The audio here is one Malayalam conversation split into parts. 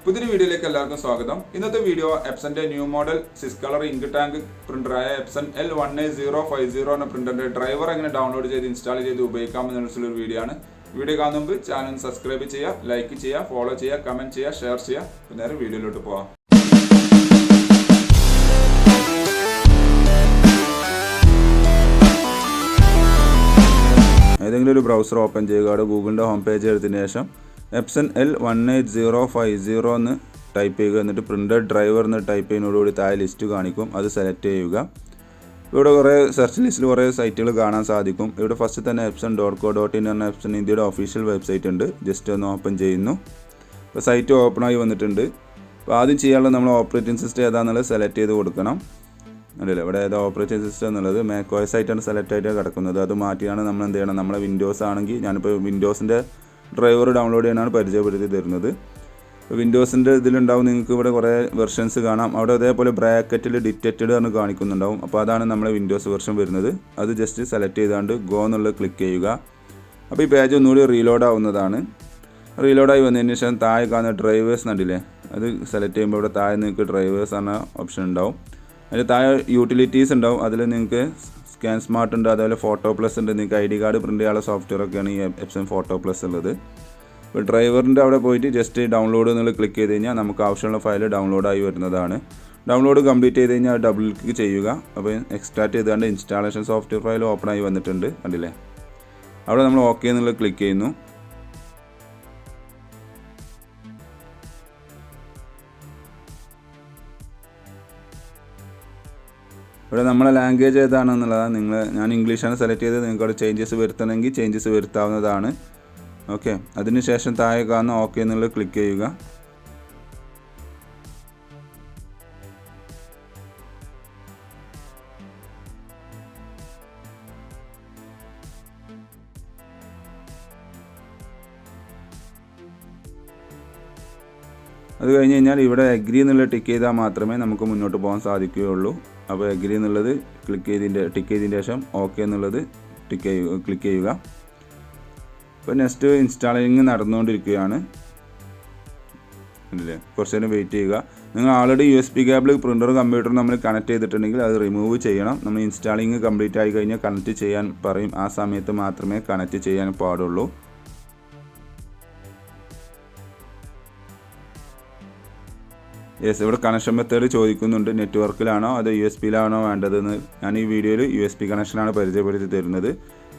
പുതിയൊരു വീഡിയോയിലേക്ക് എല്ലാവർക്കും സ്വാഗതം. ഇന്നത്തെ വീഡിയോ എപ്സന്റെ new model 6 colour ink tank പ്രിന്ററായ എപ്സൺ L18050 എന്ന പ്രിന്ററിന്റെ ഡ്രൈവർ എങ്ങനെ ഡൗൺലോഡ് ചെയ്ത് ഇൻസ്റ്റാൾ ചെയ്ത് ഉപയോഗിക്കാമെന്നുള്ള ഒരു വീഡിയോ ആണ്. വീഡിയോ കാണുന്ന മുമ്പ് ചാനൽ സബ്സ്ക്രൈബ് ചെയ്യുക, ലൈക്ക് ചെയ്യുക, ഫോളോ ചെയ്യുക, കമന്റ് ചെയ്യുക, ഷെയർ ചെയ്യുക. നേരെ വീഡിയോയിലോട്ട് പോവാം. ഏതെങ്കിലും ഒരു ബ്രൗസർ ഓപ്പൺ ചെയ്യുക. ഗൂഗിളിൻ്റെ ഹോം പേജ് എടുത്തതിന് ശേഷം എപ്സൺ L18050 എന്ന് ടൈപ്പ് ചെയ്യുക. എന്നിട്ട് പ്രിൻ്റർ ഡ്രൈവർ എന്ന് ടൈപ്പ് ചെയ്യുന്നതോടുകൂടി താഴെ ലിസ്റ്റ് കാണിക്കും. അത് സെലക്ട് ചെയ്യുക. ഇവിടെ കുറേ സെർച്ച് ലിസ്റ്റിൽ കുറേ സൈറ്റുകൾ കാണാൻ സാധിക്കും. ഇവിടെ ഫസ്റ്റ് തന്നെ epson.co.in എന്ന എപ്സൺ ഇന്ത്യയുടെ ഒഫീഷ്യൽ വെബ്സൈറ്റ് ഉണ്ട്. ജസ്റ്റ് ഒന്ന് ഓപ്പൺ ചെയ്യുന്നു. ഇപ്പോൾ സൈറ്റ് ഓപ്പണായി വന്നിട്ടുണ്ട്. അപ്പോൾ ആദ്യം ചെയ്യാനുള്ളത് നമ്മൾ ഓപ്പറേറ്റിംഗ് സിസ്റ്റം ഏതാണെന്നുള്ളത് സെലക്ട് ചെയ്ത് കൊടുക്കണം. അല്ലല്ലോ, ഇവിടെ ഏതാ ഓപ്പറേറ്റിംഗ് സിസ്റ്റം എന്നുള്ളത് macOS ആയിട്ടാണ് സെലക്ട് ആയിട്ട് കിടക്കുന്നത്. അത് മാറ്റിയാണ് നമ്മൾ എന്ത് ചെയ്യണം, നമ്മളെ വിൻഡോസ് ആണെങ്കിൽ ഞാനിപ്പോൾ വിൻഡോസിൻ്റെ ഡ്രൈവർ ഡൗൺലോഡ് ചെയ്യാനാണ് പരിചയപ്പെടുത്തി തരുന്നത്. വിൻഡോസിൻ്റെ ഇതിലുണ്ടാവും നിങ്ങൾക്ക് ഇവിടെ കുറേ വെർഷൻസ് കാണാം. അവിടെ അതേപോലെ ബ്രാക്കറ്റിൽ ഡിറ്റക്റ്റഡ് എന്ന് കാണിക്കുന്നുണ്ടാവും. അപ്പോൾ അതാണ് നമ്മളെ വിൻഡോസ് വെർഷൻ വരുന്നത്. അത് ജസ്റ്റ് സെലക്ട് ചെയ്താണ്ട് ഗോ എന്നുള്ളത് ക്ലിക്ക് ചെയ്യുക. അപ്പോൾ ഈ പേജ് ഒന്നുകൂടി റീലോഡ് ആവുന്നതാണ്. റീലോഡായി വന്നതിന് ശേഷം താഴെ കാണുന്ന ഡ്രൈവേഴ്സ് കണ്ടില്ലേ, അത് സെലക്ട് ചെയ്യുമ്പോൾ ഇവിടെ താഴെ നിങ്ങൾക്ക് ഡ്രൈവേഴ്സ് എന്ന ഓപ്ഷൻ ഉണ്ടാവും. അതിൽ താഴെ യൂട്ടിലിറ്റീസ് ഉണ്ടാവും. അതിൽ നിങ്ങൾക്ക് സ്കാൻ സ്മാർട്ട് ഉണ്ട്, അതുപോലെ ഫോട്ടോ പ്ലസ് ഉണ്ട്. നിങ്ങൾക്ക് ID കാർഡ് പ്രിൻ്റ് ചെയ്യാനുള്ള സോഫ്റ്റ്വെയർ ഒക്കെയാണ് ഈ എപ്സൺ ഫോട്ടോ പ്ലസ് ഉള്ളത്. ഇപ്പോൾ ഡ്രൈവറിൻ്റെ അവിടെ പോയിട്ട് ജസ്റ്റ് ഡൗൺലോഡ് എന്നുള്ള ക്ലിക്ക് ചെയ്ത് കഴിഞ്ഞാൽ നമുക്ക് ആവശ്യമുള്ള ഫയൽ ഡൗൺലോഡായി വരുന്നതാണ്. ഡൗൺലോഡ് കംപ്ലീറ്റ് ചെയ്ത് കഴിഞ്ഞാൽ ഡബിൾ ക്ലിക്ക് ചെയ്യുക. അപ്പോൾ എക്സ്ട്രാക്ട് ചെയ്തുകൊണ്ട് ഇൻസ്റ്റാളേഷൻ സോഫ്റ്റ്വെയർ ഫയൽ ഓപ്പണായി വന്നിട്ടുണ്ട് കണ്ടില്ലേ. അവിടെ നമ്മൾ ഓക്കെ എന്നുള്ളത് ക്ലിക്ക് ചെയ്യുന്നു. ഇവിടെ നമ്മളെ ലാംഗ്വേജ് ഏതാണെന്നുള്ളതാണ് ഞാൻ ഇംഗ്ലീഷാണ് സെലക്ട് ചെയ്തത്. നിങ്ങൾക്ക് അവിടെ ചേഞ്ചസ് വരുത്തണമെങ്കിൽ ചേഞ്ചസ് വരുത്താവുന്നതാണ്. ഓക്കെ, അതിനുശേഷം താഴെ കാണുന്ന ഓക്കെ എന്നുള്ളത് ക്ലിക്ക് ചെയ്യുക. അത് കഴിഞ്ഞ് കഴിഞ്ഞാൽ ഇവിടെ അഗ്രി എന്നുള്ളത് ടിക്ക് ചെയ്താൽ മാത്രമേ നമുക്ക് മുന്നോട്ട് പോകാൻ സാധിക്കുകയുള്ളൂ. അപ്പോൾ അഗ്രി എന്നുള്ളത് ടിക്ക് ചെയ്തതിൻ്റെ ശേഷം ഓക്കെ എന്നുള്ളത് ക്ലിക്ക് ചെയ്യുക. അപ്പോൾ നെക്സ്റ്റ് ഇൻസ്റ്റാളിങ് നടന്നുകൊണ്ടിരിക്കുകയാണ് അല്ലേ. കുറച്ച് നേരം വെയിറ്റ് ചെയ്യുക. നിങ്ങൾ already USB cable printer computer നമ്മൾ കണക്ട് ചെയ്തിട്ടുണ്ടെങ്കിൽ അത് റിമൂവ് ചെയ്യണം. നമ്മൾ ഇൻസ്റ്റാളിങ് കംപ്ലീറ്റ് ആയി കഴിഞ്ഞാൽ കണക്ട് ചെയ്യാൻ പറയും. ആ സമയത്ത് മാത്രമേ കണക്ട് ചെയ്യാൻ പാടുള്ളൂ. ഇവിടെ കണക്ഷൻ മെത്തേഡ് ചോദിക്കുന്നുണ്ട്. നെറ്റ്വർക്കിലാണോ അതോ USB-ലാണോ വേണ്ടതെന്ന്. ഞാൻ ഈ വീഡിയോയിൽ USB കണക്ഷനാണ് പരിചയപ്പെടുത്തി തരുന്നത്.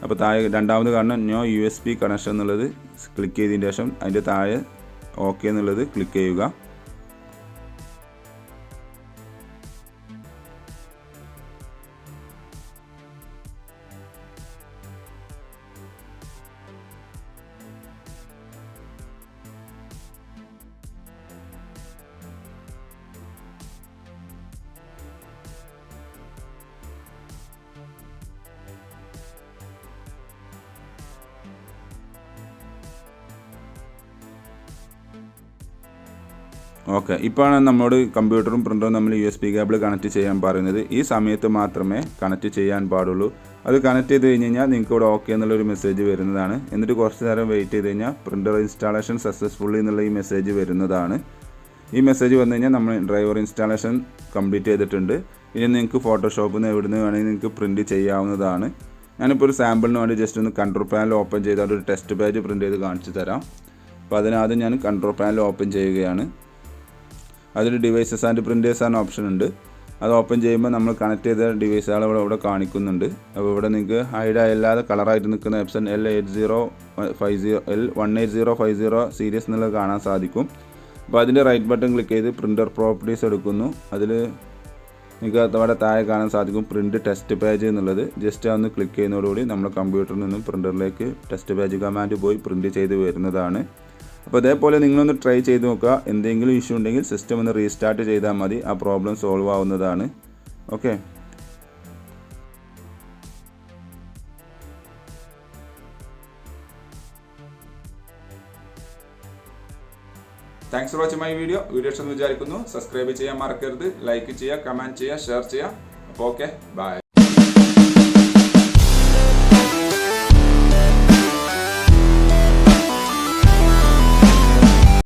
അപ്പോൾ താഴെ രണ്ടാമത് കാണുന്ന നോ USB കണക്ഷൻ എന്നുള്ളത് ക്ലിക്ക് ചെയ്തതിന് ശേഷം അതിൻ്റെ താഴെ ഓക്കെ എന്നുള്ളത് ക്ലിക്ക് ചെയ്യുക. ഓക്കെ, ഇപ്പോഴാണ് നമ്മളോട് കമ്പ്യൂട്ടറും പ്രിൻ്ററും നമ്മൾ USB കേബിൾ കണക്ട് ചെയ്യാൻ പറയുന്നത്. ഈ സമയത്ത് മാത്രമേ കണക്ട് ചെയ്യാൻ പാടുള്ളൂ. അത് കണക്ട് ചെയ്ത് കഴിഞ്ഞ് കഴിഞ്ഞാൽ നിങ്ങൾക്ക് ഇവിടെ ഓക്കെ എന്നുള്ളൊരു മെസ്സേജ് വരുന്നതാണ്. എന്നിട്ട് കുറച്ച് നേരം വെയിറ്റ് ചെയ്ത് കഴിഞ്ഞാൽ പ്രിൻ്റർ ഇൻസ്റ്റാളേഷൻ സക്സസ്ഫുള്ളി എന്നുള്ള ഈ മെസ്സേജ് വരുന്നതാണ്. ഈ മെസ്സേജ് വന്നു കഴിഞ്ഞാൽ നമ്മൾ ഡ്രൈവർ ഇൻസ്റ്റാളേഷൻ കംപ്ലീറ്റ് ചെയ്തിട്ടുണ്ട്. ഇനി നിങ്ങൾക്ക് ഫോട്ടോഷോപ്പിൽ നിന്ന് എവിടെ നിന്ന് വേണമെങ്കിൽ നിങ്ങൾക്ക് പ്രിൻറ്റ് ചെയ്യാവുന്നതാണ്. ഞാനിപ്പോൾ ഒരു സാമ്പിളിന് വേണ്ടി ജസ്റ്റ് ഒന്ന് കൺട്രോൾ പാനൽ ഓപ്പൺ ചെയ്താൽ ഒരു ടെസ്റ്റ് പേജ് പ്രിൻറ്റ് ചെയ്ത് കാണിച്ചു തരാം. അപ്പോൾ അതിനാദ്യം ഞാൻ കൺട്രോൾ പാനൽ ഓപ്പൺ ചെയ്യുകയാണ്. അതിൽ ഡിവൈസസ് ആൻഡ് പ്രിൻറ്റേഴ്സ് ആണ് ഓപ്ഷൻ ഉണ്ട്. അത് ഓപ്പൺ ചെയ്യുമ്പോൾ നമ്മൾ കണക്ട് ചെയ്ത ഡിവൈസുകൾ ഇവിടെ കാണിക്കുന്നുണ്ട്. അപ്പോൾ ഇവിടെ നിങ്ങൾക്ക് ഹൈഡ് അല്ലാതെ കളറായിട്ട് നിൽക്കുന്ന എപ്സൺ L18050 സീരീസ് എന്നുള്ളത് കാണാൻ സാധിക്കും. അപ്പോൾ അതിൻ്റെ റൈറ്റ് ബട്ടൺ ക്ലിക്ക് ചെയ്ത് പ്രിൻ്റർ പ്രോപ്പർട്ടീസ് എടുക്കുന്നു. അതിൽ നിങ്ങൾക്ക് അവിടെ താഴെ കാണാൻ സാധിക്കും പ്രിൻറ്റ് ടെസ്റ്റ് പേജ് എന്നുള്ളത്. ജസ്റ്റ് ഒന്ന് ക്ലിക്ക് ചെയ്യുന്നതോടുകൂടി നമ്മുടെ കമ്പ്യൂട്ടറിൽ നിന്നും പ്രിൻ്ററിലേക്ക് ടെസ്റ്റ് പേജ് കമാൻഡ് പോയി പ്രിൻറ്റ് ചെയ്ത് വരുന്നതാണ്. അപ്പോൾ അതേപോലെ നിങ്ങളൊന്ന് ട്രൈ ചെയ്ത് നോക്കുക. എന്തെങ്കിലും ഇഷ്യൂ ഉണ്ടെങ്കിൽ സിസ്റ്റം ഒന്ന് റീസ്റ്റാർട്ട് ചെയ്താൽ മതി. ആ പ്രോബ്ലം സോൾവ് ആവുന്നതാണ്. Okay, thanks for watching my video. ഇഷ്ടമെന്ന് വിചാരിക്കുന്നു. സബ്സ്ക്രൈബ് ചെയ്യാൻ മറക്കരുത്. ലൈക്ക് ചെയ്യുക, കമൻറ്റ് ചെയ്യുക, ഷെയർ ചെയ്യുക. അപ്പോൾ ഓക്കെ, ബൈ.